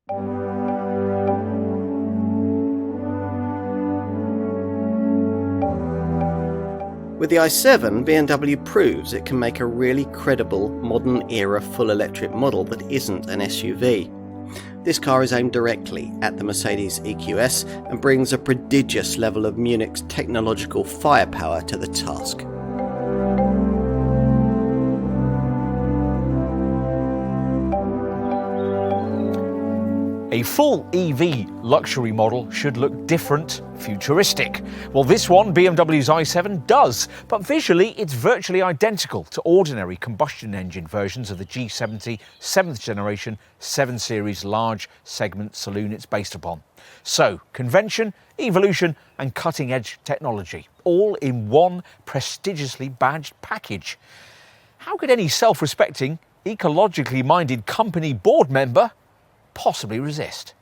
With the i7, BMW proves it can make a really credible, modern-era full-electric model that isn't an SUV. This car is aimed directly at the Mercedes EQS and brings a prodigious level of Munich's technological firepower to the task. A full EV luxury model should look different, futuristic. Well, this one, BMW's i7, does, but visually it's virtually identical to ordinary combustion engine versions of the G70 7th generation 7 Series large segment saloon it's based upon. So, convention, evolution and cutting-edge technology, all in one prestigiously badged package. How could any self-respecting, ecologically minded company board member possibly resist?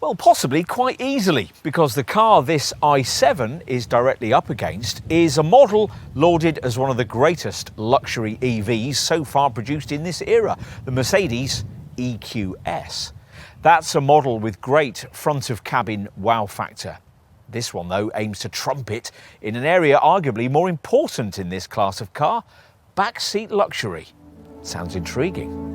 Well, possibly quite easily, because the car this i7 is directly up against is a model lauded as one of the greatest luxury EVs so far produced in this era, the Mercedes EQS. That's a model with great front-of-cabin wow factor. This one, though, aims to trump it in an area arguably more important in this class of car, backseat luxury. Sounds intriguing.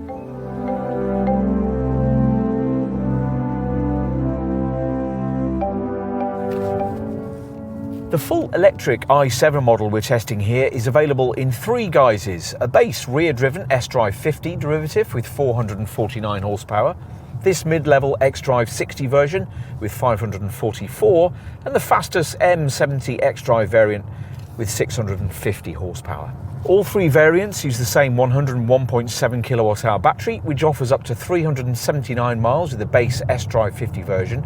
The full electric i7 model we're testing here is available in three guises: a base rear-driven S-Drive 50 derivative with 449 horsepower, this mid-level X-Drive 60 version with 544, and the fastest M70 X-Drive variant with 650 horsepower. All three variants use the same 101.7 kilowatt-hour battery, which offers up to 379 miles with the base S-Drive 50 version,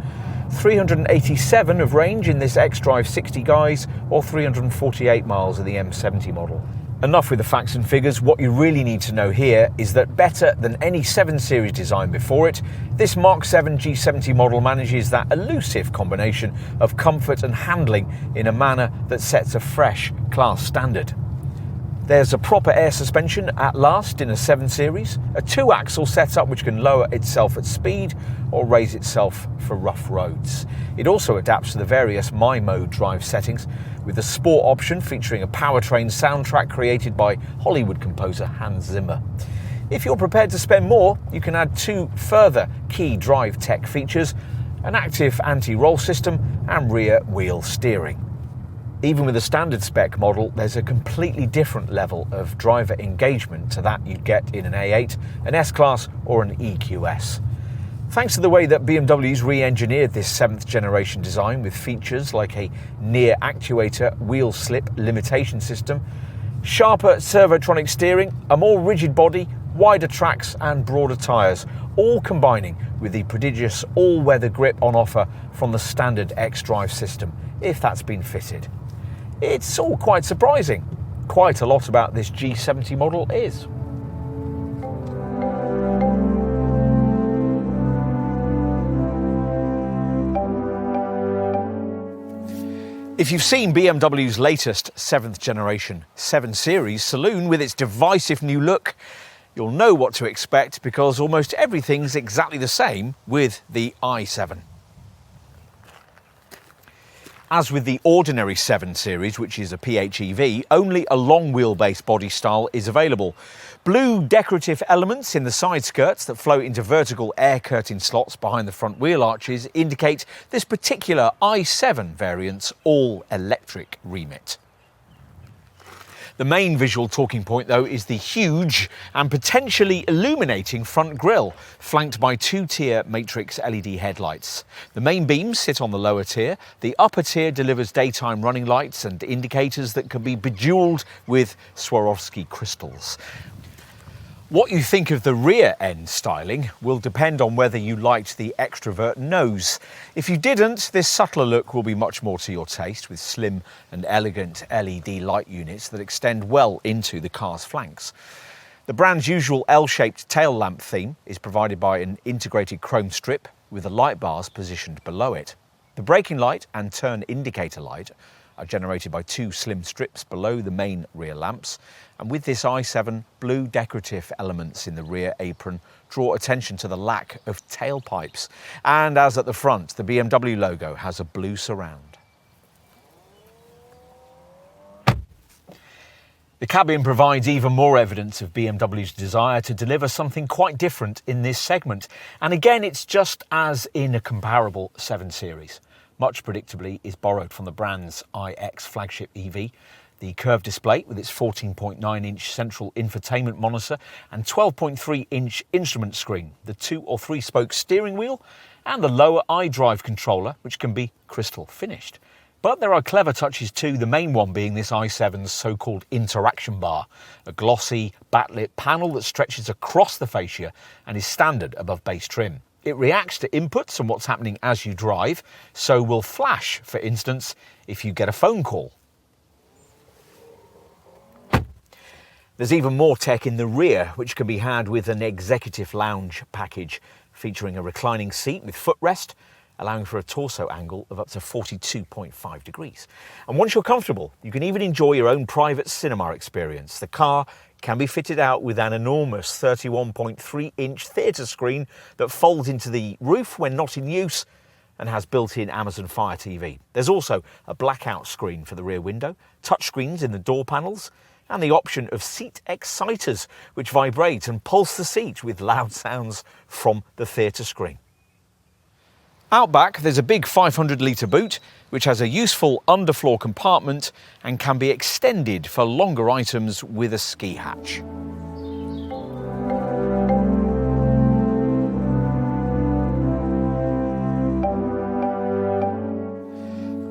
387 of range in this X-Drive 60 guise, or 348 miles of the M70 model. Enough with the facts and figures. What you really need to know here is that better than any 7 Series design before it, this Mark 7 G70 model manages that elusive combination of comfort and handling in a manner that sets a fresh class standard. There's a proper air suspension at last in a 7 Series, a 2-axle setup which can lower itself at speed or raise itself for rough roads. It also adapts to the various My Mode drive settings, with the Sport option featuring a powertrain soundtrack created by Hollywood composer Hans Zimmer. If you're prepared to spend more, you can add 2 further key drive tech features: an active anti-roll system and rear wheel steering. Even with a standard spec model, there's a completely different level of driver engagement to that you'd get in an A8, an S-Class or an EQS. Thanks to the way that BMW's re-engineered this 7th generation design with features like a near actuator wheel slip limitation system, sharper servotronic steering, a more rigid body, wider tracks and broader tyres, all combining with the prodigious all-weather grip on offer from the standard X-Drive system, if that's been fitted. It's all quite surprising. Quite a lot about this G70 model is. If you've seen BMW's latest 7th generation 7 Series saloon with its divisive new look, you'll know what to expect, because almost everything's exactly the same with the i7. As with the ordinary 7 Series, which is a PHEV, only a long wheelbase body style is available. Blue decorative elements in the side skirts that flow into vertical air curtain slots behind the front wheel arches indicate this particular i7 variant's all-electric remit. The main visual talking point, though, is the huge and potentially illuminating front grille, flanked by 2-tier matrix LED headlights. The main beams sit on the lower tier. The upper tier delivers daytime running lights and indicators that can be bejeweled with Swarovski crystals. What you think of the rear end styling will depend on whether you liked the extrovert nose. If you didn't, this subtler look will be much more to your taste, with slim and elegant LED light units that extend well into the car's flanks. The brand's usual L-shaped tail lamp theme is provided by an integrated chrome strip with the light bars positioned below it. The braking light and turn indicator light are generated by 2 slim strips below the main rear lamps, and with this i7, blue decorative elements in the rear apron draw attention to the lack of tailpipes. And as at the front, the BMW logo has a blue surround. The cabin provides even more evidence of BMW's desire to deliver something quite different in this segment. And again, it's just as in a comparable 7 Series. Much predictably is borrowed from the brand's iX flagship EV. The curved display with its 14.9-inch central infotainment monitor and 12.3-inch instrument screen, the 2 or 3-spoke steering wheel and the lower iDrive controller, which can be crystal finished. But there are clever touches too, the main one being this i7's so-called interaction bar, a glossy, backlit panel that stretches across the fascia and is standard above base trim. It reacts to inputs and what's happening as you drive, so will flash, for instance, if you get a phone call. There's even more tech in the rear, which can be had with an executive lounge package, featuring a reclining seat with footrest, allowing for a torso angle of up to 42.5 degrees. And once you're comfortable, you can even enjoy your own private cinema experience. The car can be fitted out with an enormous 31.3-inch theatre screen that folds into the roof when not in use and has built-in Amazon Fire TV. There's also a blackout screen for the rear window, touchscreens in the door panels, and the option of seat exciters, which vibrate and pulse the seat with loud sounds from the theatre screen. Out back, there's a big 500-litre boot, which has a useful underfloor compartment and can be extended for longer items with a ski hatch.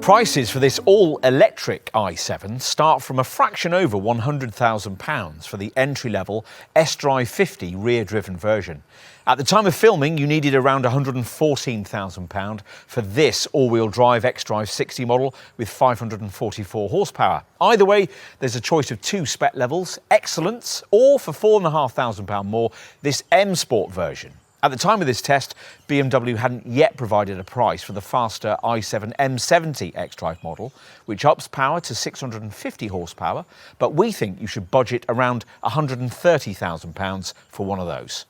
Prices for this all-electric i7 start from a fraction over £100,000 for the entry-level S-Drive 50 rear-driven version. At the time of filming, you needed around £114,000 for this all-wheel drive X-Drive 60 model with 544 horsepower. Either way, there's a choice of 2 spec levels, Excellence, or for £4,500 more, this M Sport version. At the time of this test, BMW hadn't yet provided a price for the faster i7 M70 X-Drive model, which ups power to 650 horsepower, but we think you should budget around £130,000 for one of those.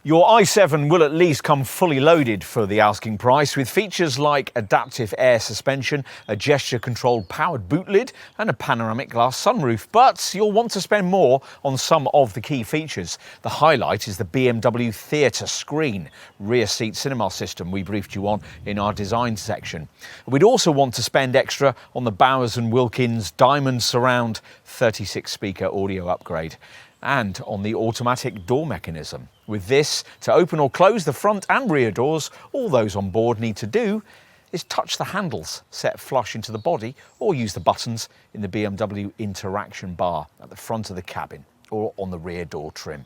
Your i7 will at least come fully loaded for the asking price, with features like adaptive air suspension, a gesture-controlled powered boot lid and a panoramic glass sunroof. But you'll want to spend more on some of the key features. The highlight is the BMW Theatre Screen rear seat cinema system we briefed you on in our design section. We'd also want to spend extra on the Bowers & Wilkins Diamond Surround 36-speaker audio upgrade, and on the automatic door mechanism. With this, to open or close the front and rear doors, all those on board need to do is touch the handles set flush into the body or use the buttons in the BMW interaction bar at the front of the cabin or on the rear door trim.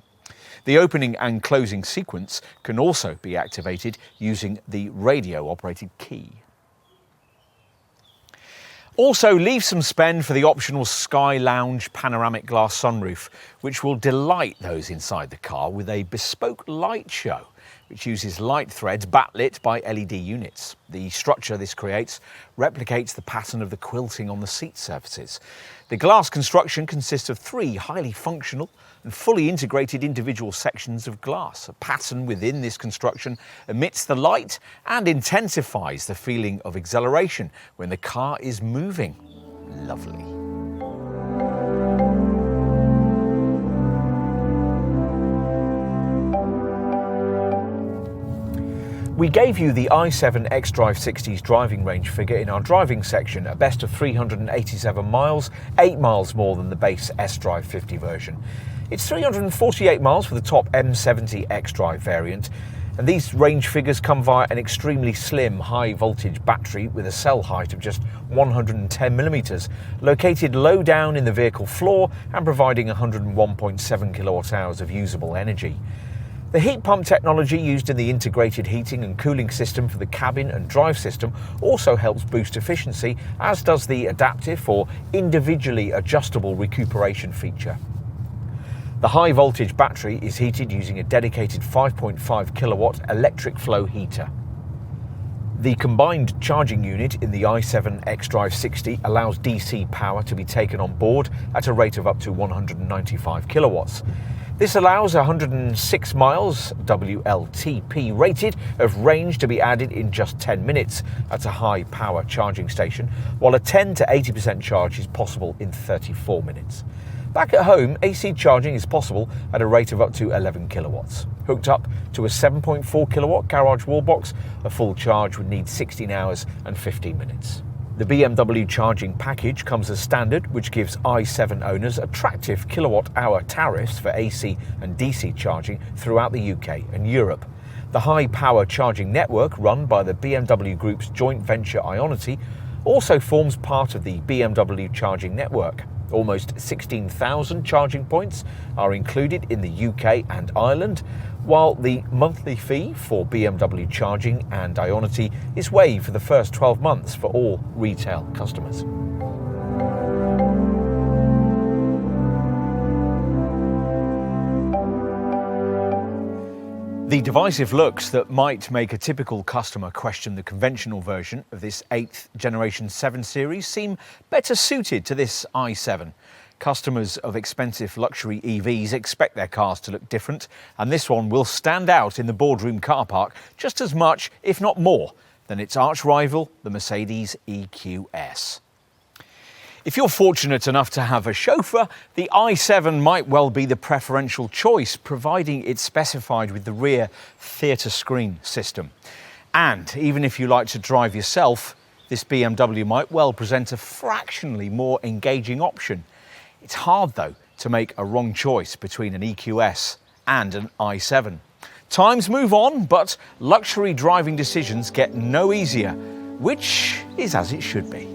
The opening and closing sequence can also be activated using the radio-operated key. Also, leave some spend for the optional Sky Lounge panoramic glass sunroof, which will delight those inside the car with a bespoke light show, which uses light threads backlit by LED units. The structure this creates replicates the pattern of the quilting on the seat surfaces. The glass construction consists of 3 highly functional and fully integrated individual sections of glass. A pattern within this construction emits the light and intensifies the feeling of exhilaration when the car is moving. Lovely. We gave you the i7 X-Drive 60's driving range figure in our driving section, a best of 387 miles, 8 miles more than the base S-Drive 50 version. It's 348 miles for the top M70 X-Drive variant, and these range figures come via an extremely slim high-voltage battery with a cell height of just 110mm, located low down in the vehicle floor and providing 101.7 kilowatt-hours of usable energy. The heat pump technology used in the integrated heating and cooling system for the cabin and drive system also helps boost efficiency, as does the adaptive or individually adjustable recuperation feature. The high voltage battery is heated using a dedicated 5.5 kilowatt electric flow heater. The combined charging unit in the i7 xDrive 60 allows DC power to be taken on board at a rate of up to 195 kilowatts. This allows 106 miles, WLTP rated, of range to be added in just 10 minutes at a high power charging station, while a 10 to 80% charge is possible in 34 minutes. Back at home, AC charging is possible at a rate of up to 11 kilowatts. Hooked up to a 7.4 kilowatt garage wall box, a full charge would need 16 hours and 15 minutes. The BMW charging package comes as standard, which gives i7 owners attractive kilowatt-hour tariffs for AC and DC charging throughout the UK and Europe. The high-power charging network run by the BMW Group's joint venture Ionity also forms part of the BMW charging network. Almost 16,000 charging points are included in the UK and Ireland, while the monthly fee for BMW charging and Ionity is waived for the first 12 months for all retail customers. The divisive looks that might make a typical customer question the conventional version of this 8th generation 7 Series seem better suited to this i7. Customers of expensive luxury EVs expect their cars to look different, and this one will stand out in the boardroom car park just as much, if not more, than its arch rival, the Mercedes EQS. If you're fortunate enough to have a chauffeur, the i7 might well be the preferential choice, providing it's specified with the rear theatre screen system. And even if you like to drive yourself, this BMW might well present a fractionally more engaging option. It's hard, though, to make a wrong choice between an EQS and an i7. Times move on, but luxury driving decisions get no easier, which is as it should be.